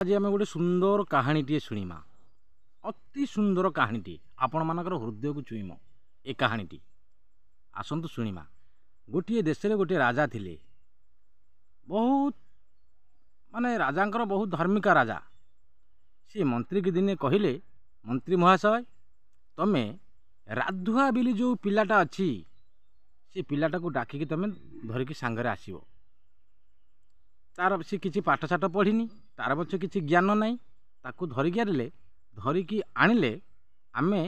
आज आम गोटे सुंदर कहानीटे शुणिमा अति सुंदर कहानीटी आपण मानकर हृदय को छुईम ए कहानीटी आसतु शुणिमा। गोटे देश में गोटे राजा थिले बहुत माने राजांकर बहुत धार्मिका राजा। सी मंत्री के दिने कहले मंत्री महाशय तमे राधुआ बिली जो पिलाटा अच्छी से पिलाटा को डाकिकी तमें धरिकी सांगरे आसो। तार सी किसी पाठशाठ पढ़ी तार पक्ष किसी ज्ञान नाई ताकू धरिकी आणिले आमे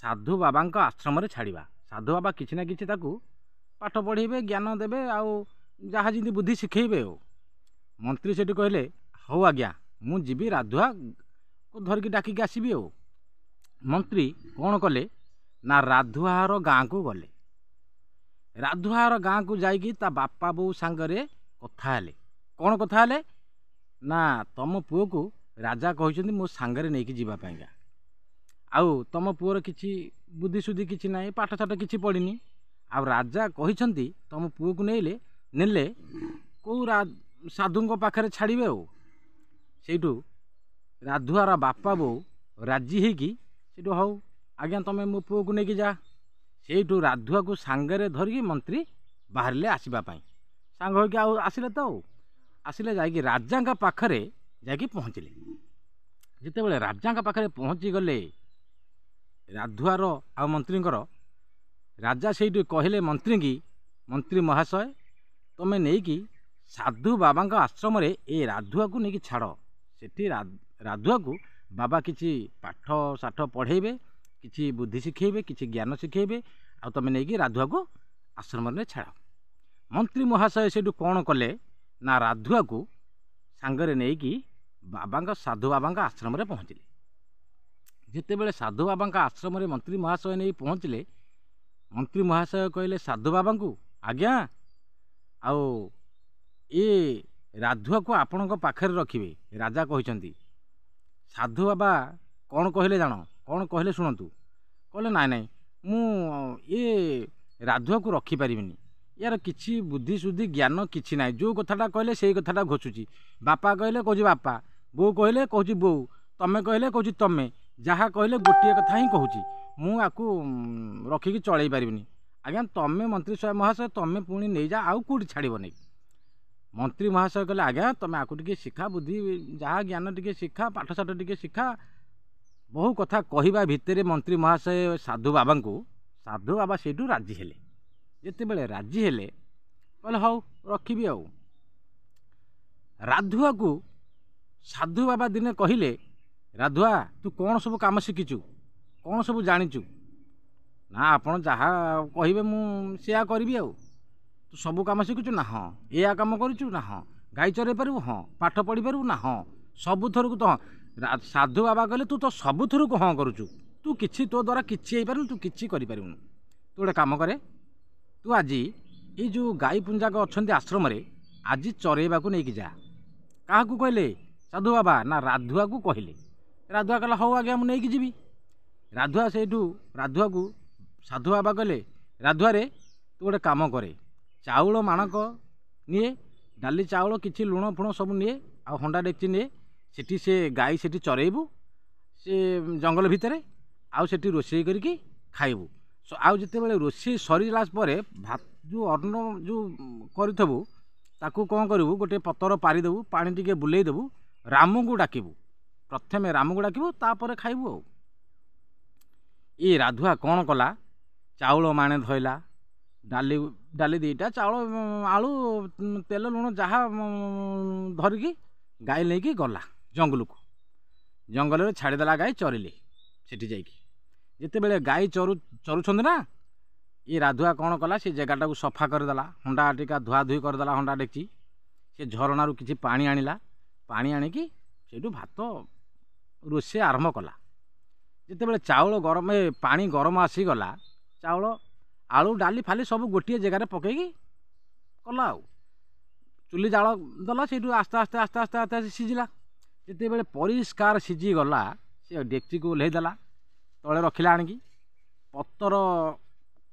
साधु बाबा आश्रम छाड़ा। साधु बाबा किसी ना किसी ताकू पाठ पढ़े ज्ञान देवे आउ जहाँ जी बुद्धि शिखेबे। मंत्री से कहले हौ आज्ञा मु जीवी राधुआ को धरिकी डाकिकी आसबि। मंत्री कौन कले ना राधुआर गाँ को गले। राधुआर गाँ को जाइकी ता बापा बो सांगरे कथा हेले। कौन कथा हेले ना तम पुओ को राजा कहते मो सांगरे नहीं जीवा पाएगा आउ तम पुओर किसी बुद्धि सुद्धि किसी ना पाठशाठ किसी पढ़नी आ राजा कहते तम पुओ को नेले नेले कौ साधु पाखे छाड़े। सेठू राधुआर बापा बो राजी होगी सेठू हौ आज्ञा तमें मो पुओ को लेकिन जा। सेठू राधुआ को सांगरे धरिकी मंत्री बाहर आसवाई सांग हो आसिले तो आसिले जाकि राजा पाखरे जाकि पहुँचले। जितेबाला राजा पाखरे पहुँची गले राधुआर आ मंत्री राजा से कहले मंत्री की मंत्री महाशय तमें नहीं साधु बाबा आश्रम ए राधुआ को नहीं छाड़। से राधुआ को बाबा किसी पाठ साठ पढ़ेबे किसी बुद्धि शिखेबे किसी ज्ञान शिखेबे आ तमें नहीं राधुआ को आश्रम में छाड़। मंत्री महाशय से कौन कले ना राधुआ को सांगरे नहीं बाबा साधु बाबा आश्रम में पहुँचले। जितेबाला साधु बाबा आश्रम में मंत्री महाशय नहीं पहुँचले मंत्री महाशय कहले साधु बाबा को आज्ञा आओ ये राधुआ को आपण पाखे रखिए। राजा कहते साधु बाबा कौन कहले जान कौन कहले शुणु कहले नाई नाई मु ये राधुआ को रखिपारे यार किसी बुद्धि शुद्धि ज्ञान किसी ना जो कथाटा कहले से कथाटा घोषुची। बापा कहले कौच बापा बो कहले कौच बो तमें कहले कौच तमें जहाँ कहले गोटे कथा ही कहूँ मुझे रखिकी चल पारिनी। आज्ञा तमें मंत्री साहब महाशय तमें पुणी नहीं जा आउ कौटी छाड़ नहीं। मंत्री महाशय कहले आज्ञा तमें आकु टे शिखा बुद्धि जहाँ ज्ञान टे शिखा पाठशाठ टे शिखा बहु कथा कहवा भितर मंत्री महाशय साधु बाबा को साधु बाबा से राजी हेले। जितेबाला राजी हेले कहले हौ रखी आउ। राधुआ को साधु बाबा दिने कहले राधुआ तू कौन सब काम शिखिचु कौन सब जानिचु ना आपण जहाँ कहे मुझे करी आउ तू सब कम शिखुचु ना हाँ या कम करूँ ना हाँ गाई चरई पारू हाँ पाठ पढ़ी पारू ना हाँ सबू थर को तो हाँ। साधु बाबा कहले तू तो सबू थर को हाँ करुचु तू किसी तो द्वारा किसी तू किसी कर तू गोटे कम करे तू आज ये जो गाई पुंजाक अच्छा आश्रम आज चरईवा को लेकिन जा। क्या कहले साधु बाबा ना राधुआ को कहले। राधुआ कहला हौ आज्ञा मुझे नहीं जीवी। राधुआ से राधुआ को साधु बाबा कहले राधुआ रे तू गोटे कम करे चाउल माणक निए डाली चाउल किसी लुण फुण सब निए आ हंडा डेक्ची निए सेठी से गाई सेठी चरईबू से जंगल भितर आउ सेठी रोषेई करिकी खाइबू। आउ जितेबाला रोषेई सरीला भात जो अन्न जो करूँ ताकू कौन करू गोटे पतर पारिदेबू पानी टिके बुलेई देबू रामू को डाकिबू प्रथमे रामू को डाकिबू तापर खाइबू। आ ये राधुआ कौन कला चाउल माने धइला डाली डाली दीटा चाउल आलू तेल लुण जहाँ धरिकी गाई लेकिन गला जंगल को जंगल छाड़देला गाई चरिले सेठी जाइकी। जितेबाला गाई चरुछंद ना ये राधुआ कौन कला से जगह सफा करदेला हंडा टिका धुआ धुई करदेला हंडा डेक्ची से झरणार किसी पानी आनिला पानी आणिकी से भात रोषे आरंभ कला। जितेबाला चाउल गरम पानी गरम आसीगला चाउल आलू डाली फाली सब गोटे जगार पकईकी कला आउ चुली जाल दला से आस्ते आस्ते आस्ते आस्ते आस्ते सीझिला। जितेबाला परिष्कार सीझी गला से डेक्ची को ओह्लैदेला तले रखिला आणिकी पतर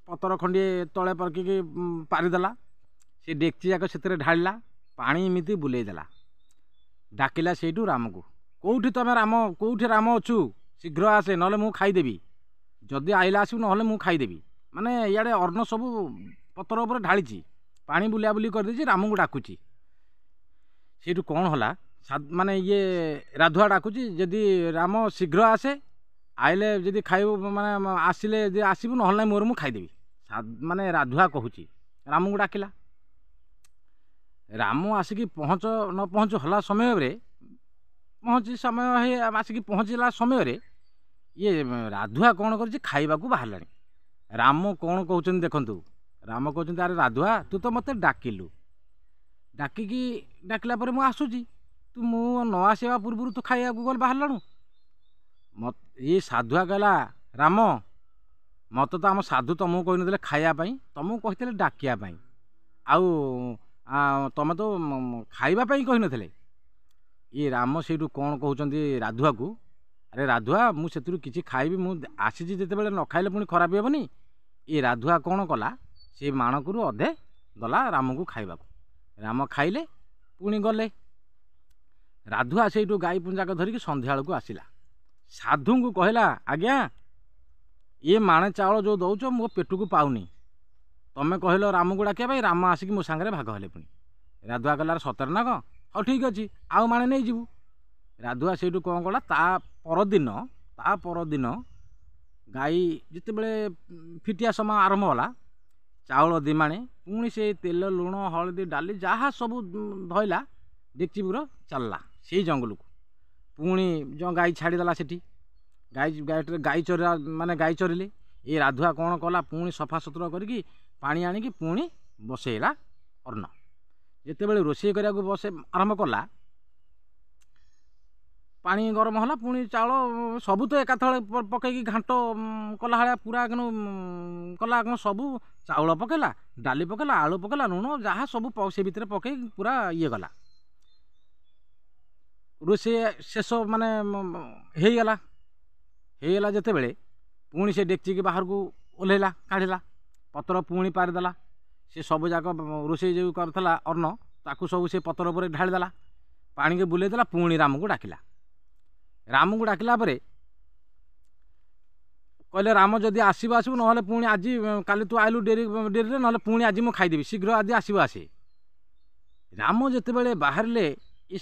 पतर खंडे तले पकिकी पारिदेला से डेक्ची जाक से ढाला पानी एमती बुलेदेला डाकिला से राम को କେଉଁଠି ତୁମେ ରାମ କେଉଁଠି ରାମ ଅଛୁ ଶୀଘ୍ର ଆସେ ନହେଲେ ମୁଁ ଖାଇଦେବି। ଯଦି ଆଇଲା ଆସିବୁ ନହେଲେ ମୁଁ ଖାଇଦେବି। ମାନେ ଇଆଡ଼େ ଅର୍ଣ୍ଣ ସବୁ ପତ୍ର ଉପରେ ଢାଳିଛି, ପାଣି ବୁଲିଆ ବୁଲି କରିଦେଇଛି, ରାମଙ୍କୁ ଡାକୁଛି। ସେଇଠୁ କ'ଣ ହେଲା, ମାନେ ଇଏ ରାଧୁଆ ଡାକୁଛି ଯଦି ରାମ ଶୀଘ୍ର ଆସେ, ଆଇଲେ ଯଦି ଖାଇବୁ ମାନେ ଆସିଲେ ଯଦି ଆସିବୁ ନହେଲେ ନାହିଁ ମୋର ମୁଁ ଖାଇଦେବି। ମାନେ ରାଧୁଆ କହୁଛି, ରାମଙ୍କୁ ଡାକିଲା। ରାମ ଆସିକି ନ ପହଞ୍ଚୁ ହେଲା ସମୟରେ ଆସିକି ପହଞ୍ଚିଲା ସମୟରେ ଇଏ ରାଧୁଆ କ'ଣ କରିଛି, ଖାଇବାକୁ ବାହାରିଲାଣି। ରାମ କ'ଣ କହୁଛନ୍ତି ଦେଖନ୍ତୁ, ରାମ କହୁଛନ୍ତି ଆରେ ରାଧୁଆ ତୁ ତ ମୋତେ ଡାକିଲୁ, ଡାକିଲା ପରେ ମୁଁ ଆସୁଛି, ତୁ ମୁଁ ନ ଆସିବା ପୂର୍ବରୁ ତୁ ଖାଇବାକୁ ଗଲେ ବାହାରିଲାଣୁ। ଇଏ ସାଧୁଆ କହିଲା ରାମ ମୋତେ ତ ଆମ ସାଧୁ ତୁମକୁ କହିନଥିଲେ ଖାଇବା ପାଇଁ, ତୁମକୁ କହିଥିଲେ ଡାକିବା ପାଇଁ, ଆଉ ତୁମେ ତ ଖାଇବା ପାଇଁ କହିନଥିଲେ। ଇଏ ରାମ ସେଇଠୁ କ'ଣ କହୁଛନ୍ତି ରାଧୁଆକୁ, ଆରେ ରାଧୁଆ ମୁଁ ସେଥିରୁ କିଛି ଖାଇବି, ମୁଁ ଆସିଛି ଯେତେବେଳେ ନ ଖାଇଲେ ପୁଣି ଖରାପ ହେବନି। ଏ ରାଧୁଆ କ'ଣ କଲା, ସେ ମାଣକରୁ ଅଧେ ଦେଲା ରାମକୁ ଖାଇବାକୁ। ରାମ ଖାଇଲେ, ପୁଣି ଗଲେ। ରାଧୁଆ ସେଇଠୁ ଗାଈ ପୁଞ୍ଜାକ ଧରିକି ସନ୍ଧ୍ୟାବେଳକୁ ଆସିଲା। ସାଧୁଙ୍କୁ କହିଲା ଆଜ୍ଞା ଇଏ ମାଣେ ଚାଉଳ ଯେଉଁ ଦେଉଛ ମୋ ପେଟକୁ ପାଉନି, ତୁମେ କହିଲ ରାମକୁ ଡାକିବା ପାଇଁ, ରାମ ଆସିକି ମୋ ସାଙ୍ଗରେ ଭାଗ ହେଲେ। ପୁଣି ରାଧୁଆ କହିଲା ସତରେ ନା କ'ଣ, ହଉ ଠିକ୍ ଅଛି ଆଉ ମାଣେ ନେଇଯିବୁ। ରାଧୁଆ ସେଇଠୁ କ'ଣ କଲା, ତା ପରଦିନ ଗାଈ ଯେତେବେଳେ ଫିଟିଆ ସମୟ ଆରମ୍ଭ ହେଲା, ଚାଉଳ ଦିମାଣେ ପୁଣି ସେ ତେଲ ଲୁଣ ହଳଦୀ ଡାଲି ଯାହା ସବୁ ଧଇଲା ଡେକ୍ଚିପୁର ଚାଲିଲା ସେଇ ଜଙ୍ଗଲକୁ। ପୁଣି ଗାଈ ଛାଡ଼ିଦେଲା ସେଠି, ଗାଈ ଚରିଲେ। ଏ ରାଧୁଆ କ'ଣ କଲା, ପୁଣି ସଫାସୁତୁରା କରିକି ପାଣି ଆଣିକି ପୁଣି ବସେଇଲା ଅର୍ଣ୍ଣ। ଯେତେବେଳେ ରୋଷେଇ କରିବାକୁ ଆରମ୍ଭ କଲା, ପାଣି ଗରମ ହେଲା, ପୁଣି ଚାଉଳ ସବୁ ତ ଏକାଥରେ ପକେଇକି ଘାଣ୍ଟ କଲା ଭଳିଆ ପୁରା କଲା, ସବୁ ଚାଉଳ ପକେଇଲା, ଡାଲି ପକେଇଲା, ଆଳୁ ପକେଇଲା, ଲୁଣ ଯାହା ସବୁ ସେ ଭିତରେ ପକେଇ ପୁରା ଇଏ ଗଲା। ରୋଷେଇ ଶେଷ ମାନେ ହେଇଗଲା ଯେତେବେଳେ ପୁଣି ସେ ଡେକ୍ଚିକି ବାହାରକୁ ଓହ୍ଲେଇଲା, କାଢ଼ିଲା, ପତ୍ର ପୁଣି ପାରିଦେଲା। ସେ ସବୁଯାକ ରୋଷେଇ ଯେଉଁ କରିଥିଲା ଅର୍ଣ୍ଣ ତାକୁ ସବୁ ସେ ପତ୍ର ଉପରେ ଢାଳିଦେଲା, ପାଣିକି ବୁଲେଇ ଦେଲା। ପୁଣି ରାମକୁ ଡାକିଲା ପରେ କହିଲେ ରାମ ଯଦି ଆସିବୁ ନହେଲେ ପୁଣି ଆଜି କାଲି ତୁ ଆଇଲୁ ଡେରିରେ, ନହେଲେ ପୁଣି ଆଜି ମୁଁ ଖାଇଦେବି, ଶୀଘ୍ର ଆଜି ଆସେ। ରାମ ଯେତେବେଳେ ବାହାରିଲେ, ଏ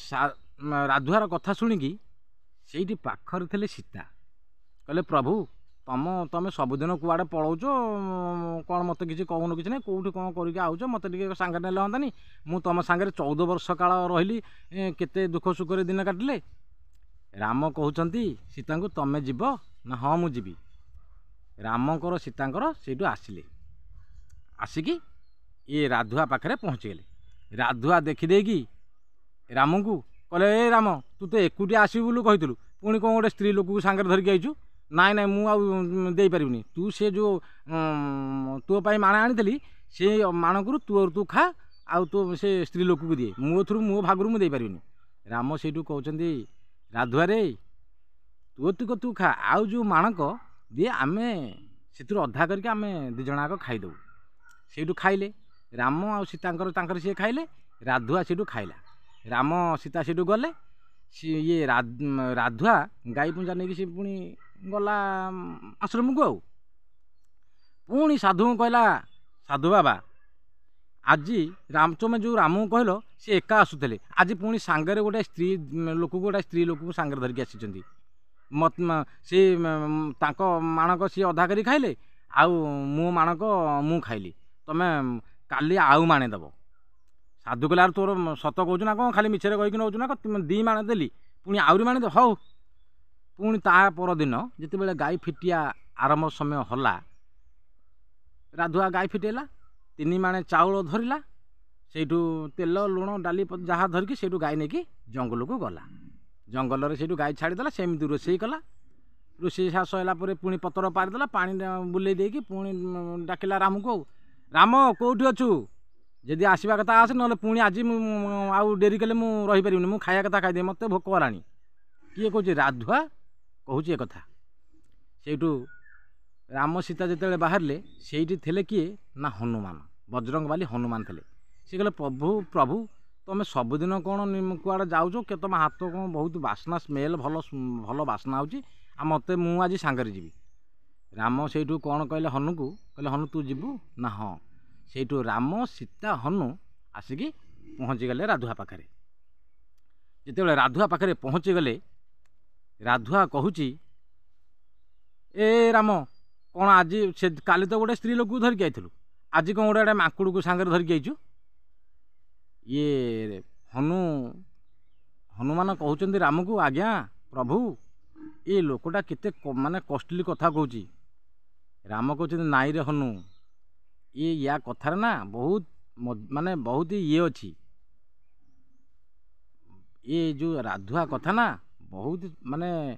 ରାଧୁଆର କଥା ଶୁଣିକି ସେଇଠି ପାଖରେ ଥିଲେ ସୀତା। କହିଲେ ପ୍ରଭୁ ତମେ ସବୁଦିନ କୁଆଡ଼େ ପଳାଉଛ, କ'ଣ ମୋତେ କିଛି କହୁନ, କିଛି ନାହିଁ, କେଉଁଠି କ'ଣ କରିକି ଆଉଛ, ମୋତେ ଟିକେ ସାଙ୍ଗରେ ନେଲେ ହୁଅନ୍ତାନି। ମୁଁ ତୁମ ସାଙ୍ଗରେ 14 ବର୍ଷ କାଳ ରହିଲି, କେତେ ଦୁଃଖ ସୁଖରେ ଦିନ କାଟିଲେ। ରାମ କହୁଛନ୍ତି ସୀତାଙ୍କୁ ତମେ ଯିବ ନା, ହଁ ମୁଁ ଯିବି। ରାମଙ୍କର ସୀତାଙ୍କର ସେଇଠୁ ଆସିକି ଇଏ ରାଧୁଆ ପାଖରେ ପହଞ୍ଚିଗଲେ। ରାଧୁଆ ଦେଖିଦେଇକି ରାମଙ୍କୁ କହିଲେ ଏ ରାମ ତୁ ତ ଏକୁଟିଆ ଆସିବୁ ବୋଲି କହିଥିଲୁ, ପୁଣି କ'ଣ ଗୋଟେ ସ୍ତ୍ରୀ ଲୋକକୁ ସାଙ୍ଗରେ ଧରିକି ଆଇଛୁ। ନାଇଁ ମୁଁ ଆଉ ଦେଇପାରିବିନି, ତୁ ସେ ଯେଉଁ ତୋ ପାଇଁ ମାଣେ ଆଣିଥିଲି ସେ ମାଣକରୁ ତୁ ଖା, ଆଉ ତୁ ସେ ସ୍ତ୍ରୀ ଲୋକକୁ ଦିଏ, ମୋ ଭାଗରୁ ମୁଁ ଦେଇପାରିବିନି। ରାମ ସେଇଠୁ କହୁଛନ୍ତି ରାଧୁଆରେ ତୁ ଖା, ଆଉ ଯେଉଁ ମାଣକ ଦିଏ ଆମେ ସେଥିରୁ ଅଧା କରିକି ଆମେ 2 ଜଣ ଯାକ ଖାଇଦେବୁ। ସେଇଠୁ ଖାଇଲେ, ରାମ ଆଉ ସୀତାଙ୍କର ସିଏ ଖାଇଲେ, ରାଧୁଆ ସେଇଠୁ ଖାଇଲା। ରାମ ସୀତା ସେଇଠୁ ଗଲେ। ଇଏ ରାଧୁଆ ଗାଈ ପୁଞ୍ଜା ନେଇକି ସେ ପୁଣି ଗଲା ଆଶ୍ରମକୁ। ଆଉ ପୁଣି ସାଧୁଙ୍କୁ କହିଲା ସାଧୁ ବାବା ଆଜି ତମେ ଯେଉଁ ରାମକୁ କହିଲ ସେ ଏକା ଆସୁଥିଲେ, ଆଜି ପୁଣି ସାଙ୍ଗରେ ଗୋଟେ ସ୍ତ୍ରୀ ଲୋକକୁ ସାଙ୍ଗରେ ଧରିକି ଆସିଛନ୍ତି। ସେ ତାଙ୍କ ମାଣକ ସିଏ ଅଧା କରି ଖାଇଲେ, ଆଉ ମୋ ମାଣକ ମୁଁ ଖାଇଲି, ତମେ କାଲି ଆଉ ମାଣେ ଦେବ। ସାଧୁ କହିଲା ତୋର ସତ କହୁଛୁ ନା କ'ଣ, ଖାଲି ମିଛରେ କହିକି ନେଉଛୁ ନା, 2 ମାଣେ ଦେଲି ପୁଣି ଆହୁରି ମାଣେ ହଉ। ପୁଣି ତା ପରଦିନ ଯେତେବେଳେ ଗାଈ ଫିଟିଆ ଆରମ୍ଭ ସମୟ ହେଲା, ରାଧୁଆ ଗାଈ ଫିଟେଇଲା, 3 ମାଣେ ଚାଉଳ ଧରିଲା, ସେଇଠୁ ତେଲ ଲୁଣ ଡାଲି ଯାହା ଧରିକି ସେଇଠୁ ଗାଈ ନେଇକି ଜଙ୍ଗଲକୁ ଗଲା। ଜଙ୍ଗଲରେ ସେଇଠୁ ଗାଈ ଛାଡ଼ିଦେଲା, ସେମିତି ରୋଷେଇ କଲା। ରୋଷେଇ ଶେଷ ହେଲା ପରେ ପୁଣି ପତ୍ର ପାରିଦେଲା, ପାଣି ବୁଲେଇ ଦେଇକି ପୁଣି ଡାକିଲା ରାମକୁ। ରାମ କେଉଁଠି ଅଛୁ, ଯଦି ଆସିବା କଥା ଆସେ, ନହେଲେ ପୁଣି ଆଜି ଆଉ ଡେରି କଲେ ମୁଁ ରହିପାରିବିନି, ମୁଁ ଖାଇବା କଥା ଖାଇଦିଏ, ମୋତେ ଭୋକ ହେଲାଣି। କିଏ କହୁଛି, ରାଧୁଆ କହୁଛି ଏ କଥା। ସେଇଠୁ ରାମ ସୀତା ଯେତେବେଳେ ବାହାରିଲେ, ସେଇଠି ଥିଲେ କିଏ ନା ହନୁମାନ, ବଜରଙ୍ଗବାଲି ହନୁମାନ ଥିଲେ। ସେ କହିଲେ ପ୍ରଭୁ तुम सबुदिन कौन कुआड़े जाऊच के तुम हाथ कौन बहुत बास्ना स्मेल भल भल बास्ना होची आ मत मुझे सांगरे जी। राम से कौन कहले हनु को कहले हनु तू जीवु ना हाँ से राम सीता हनु आसिकी पहुँची गले राधुआ पाखे। जिते राधुआ पाखे पहुँची गले राधुआ कहूची ए राम कौन आज से काली तो गोटे स्त्री लोक धरिकी आइलु आज कौन गोटे माकुड़ को सांगे धरिकी आईचु। ये हनुमान कहते राम को आज्ञा प्रभु ये लोकटा केते माने कष्टली कथा कहूँ। राम कहते नाई रे हनु ये या कथार ना बहुत माने बहुत ये अच्छी ये जो राधुआ कथा ना बहुत माने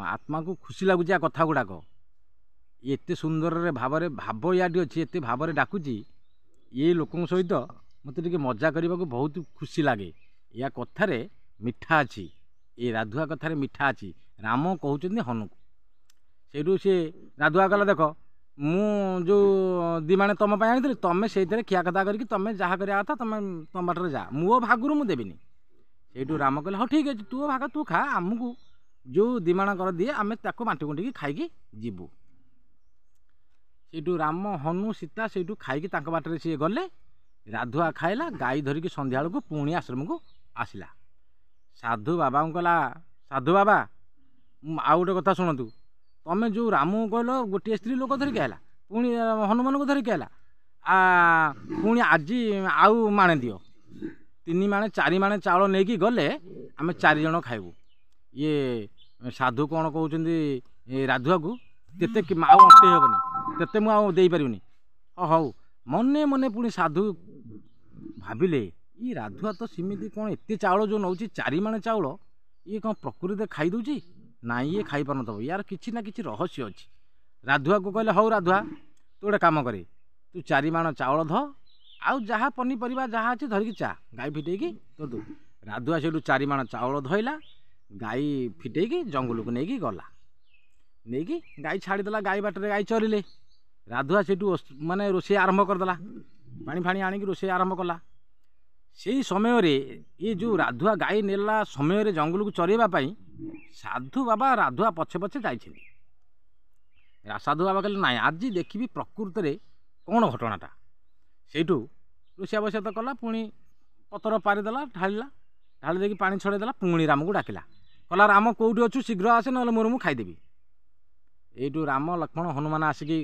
आत्मा को खुशी लगुच कथा गुड़ाक एत सुंदर भाव भाव याटी अच्छी एत भाव डाकुची ये लोक सहित मत मजा करने को बहुत खुशी लगे। या कथार मिठा अच्छी ये राधुआ कथार मिठा अच्छी राम कहते हनु को से राधुआ कला देख मु जो दिमाणे तुम आनी तुम से खिया कथा करके तुम जहाँ करा था तुम तुम बाटर जा मो भागुर मुझे देविनी। से राम कहले हाँ ठीक अच्छे तू भाग तू खा आमको जो दिमाण कर दिए आम ताको बांटी गुंटी खाई जीवु। से राम हनु सीता से खाई बाटर सी गले राधुआ खाइला गाई धरिकी संध्या को पुणी आश्रम को आसला। साधु बाबा को कहला साधु बाबा आउ गोटे कथा शुणु तुम जो राम कहल गोटे स्त्री लोक धरिकी आला पुणी हनुमान को धरिकी आला पुणी आज आउ माणे दियो 3 माणे 4 माणे चाउल नहीं गले आम 4 जन खाइबू। ये साधु कौन कहते राधुआ को तेते आउ अंटे हेबनी तेते मुझे दे पारिनी हौ मने मने पुणी साधु भाविले ये राधुआ तो सिमिति कौन एत चाउल जो नौ 4 माणे चाउल ये कौन प्रकृति खाई दूची ना ये खाई पार नब यार किसी ना कि रहस्य अच्छी। राधुआ को कहले हौ राधुआ तू गोटे कम करे तू 4 माण चाउल ध आउ जहाँ पनीपरिया जहाँ अच्छे धरिकी चा गाई फिटेकी तो तू राधुआ से 4 माण चाउल धइला गाई फिटेकी जंगल को लेकिन गला नहीं गाई छाड़ीदेला गाई बाटर गाई चरिले राधुआ से माने रोषे आरंभ करदेला पानी फाणी आणिक रोषे आरंभ कला। से समय ये जो राधुआ गाई नेला समय जंगल को चरेवाई साधु बाबा राधुआ पछे पछे जाइए। साधु बाबा कहले ना आज देखी प्रकृत में कौन घटनाटा सेठू रोषिया बसिया तो कला पुणी पतर पारिदेला ढाला ढाली देकी पानी छड़ेदेला पुणी राम को डाकिला कहला राम कौटी अच्छु शीघ्र आसे ना मोर मु खाईदेवी। यू राम लक्ष्मण हनुमान आसिकी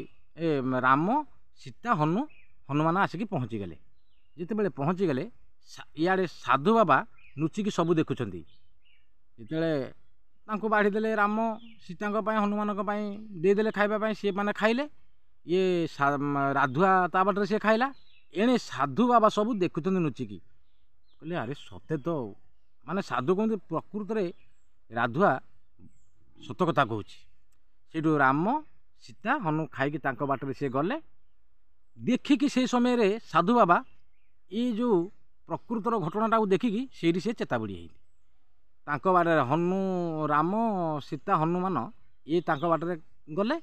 राम सीता हनुमान आसिकी पहुँची गले। जिते बड़े पहुँची गले इे साधु बाबा लुचिकी सबू देखुं जिते बाढ़ीदे राम सीता हनुमान देदेले खाइबा सी मैंने खाइले ये राधुआ ता बाटर सी खाइला एणे साधु बाबा सबू देखुं लुचिकी कहले अरे सते तो माने साधु कहते प्रकृत में राधुआ सत कथा कहूँ। से राम सीता हनु खाई बाटर सी गले देखिकी से समय साधु बाबा ये जो प्रकृतर घटनाटा को देखिकी से चेता बुड़ी बाटे हनु राम सीता हनुमान ये बाटे गले।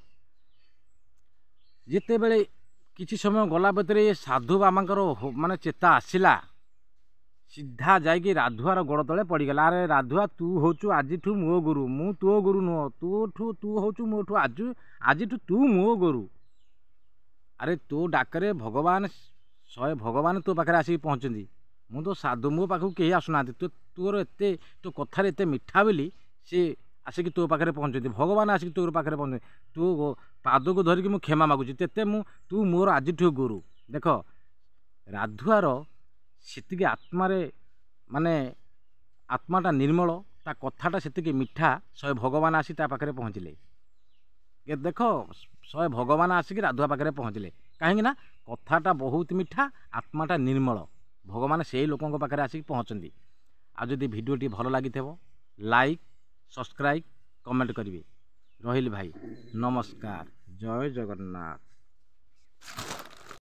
जिते बड़े किसी समय गला भितर ये साधु बाबा माने चेता आसला सीधा जाकि राधुआर गोड़ तले पड़गला। अरे राधुआ तू होचु आज मो गुरु मु तो गुरु नुह तू होचु मोठू आज तू मो गुरु। अरे तो डाकरे भगवान शहे भगवान तो पाखे आसिक पहुँचती मु तो साधु मो पाखक कहीं आसुना तो तोर एत तो कथार एत मिठा बोली सी आसिक तो पाखे पहुँचती भगवान आसिक तोर पाखे पहुँच तू पाद को धरिकी मु क्षमा मागुची तेते मु तू मोर आज गुरु। देख राधुआर सेतिकी आत्मारे माने आत्माटा निर्मल ता कथाटा सेतिकी मिठा शहे भगवान आसी ता पाखे पहुँचले। देख शहे भगवान आसिक राधुआ पाखे पहुँचले कहीं ना कथाटा बहुत मिठा आत्माटा निर्मल भगवान से लोकों पाखे आसिक पहुँचती। आ जदि भिडियोटी भल लगी लाइक सब्सक्राइब कमेंट करेंगे। रही भाई नमस्कार जय जगन्नाथ।